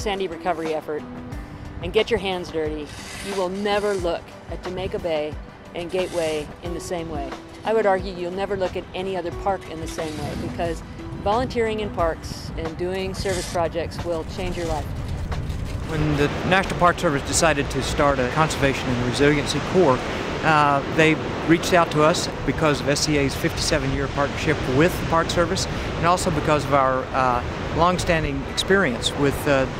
Sandy recovery effort and get your hands dirty, you will never look at Jamaica Bay and Gateway in the same way. I would argue you'll never look at any other park in the same way, because volunteering in parks and doing service projects will change your life. When the National Park Service decided to start a Conservation and Resiliency Corps, they reached out to us because of SCA's 57-year partnership with the Park Service, and also because of our long-standing experience with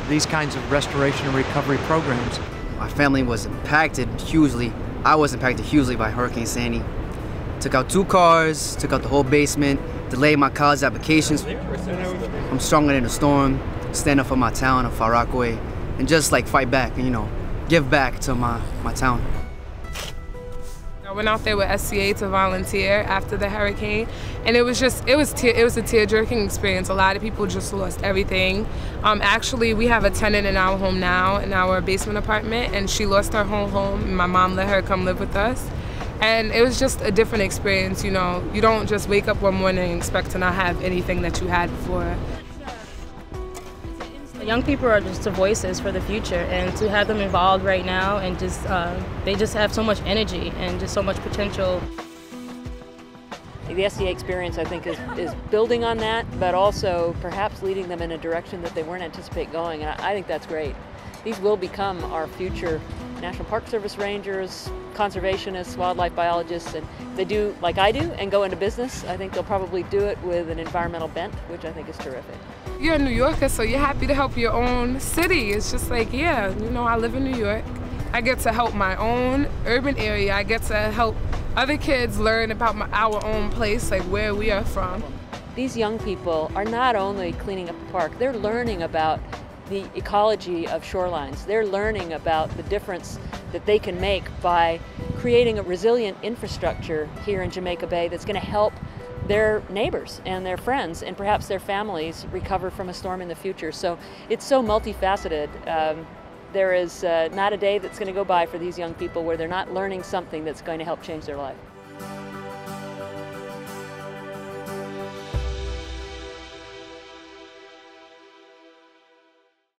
these kinds of restoration and recovery programs. My family was impacted hugely. I was impacted hugely by Hurricane Sandy. Took out 2 cars, took out the whole basement, delayed my college applications. I'm stronger than the storm, stand up for my town of Far Rockaway, and just like fight back and, give back to my town. I went out there with SCA to volunteer after the hurricane, and it was a tear-jerking experience. A lot of people just lost everything. Actually, we have a tenant in our home now, in our basement apartment, and she lost her whole home, and my mom let her come live with us. And it was just a different experience, You don't just wake up one morning and expect to not have anything that you had before. Young people are just the voices for the future, and to have them involved right now, and they just have so much energy and just so much potential. The SCA experience, I think, is building on that, but also perhaps leading them in a direction that they weren't anticipating going, and I think that's great. These will become our future National Park Service rangers, conservationists, wildlife biologists, and they do like I do and go into business. I think they'll probably do it with an environmental bent, which I think is terrific. You're a New Yorker, so you're happy to help your own city. It's just like, yeah, I live in New York. I get to help my own urban area. I get to help other kids learn about our own place, like where we are from. These young people are not only cleaning up the park, they're learning about the ecology of shorelines. They're learning about the difference that they can make by creating a resilient infrastructure here in Jamaica Bay that's going to help their neighbors and their friends and perhaps their families recover from a storm in the future. So it's so multifaceted. There is not a day that's going to go by for these young people where they're not learning something that's going to help change their life.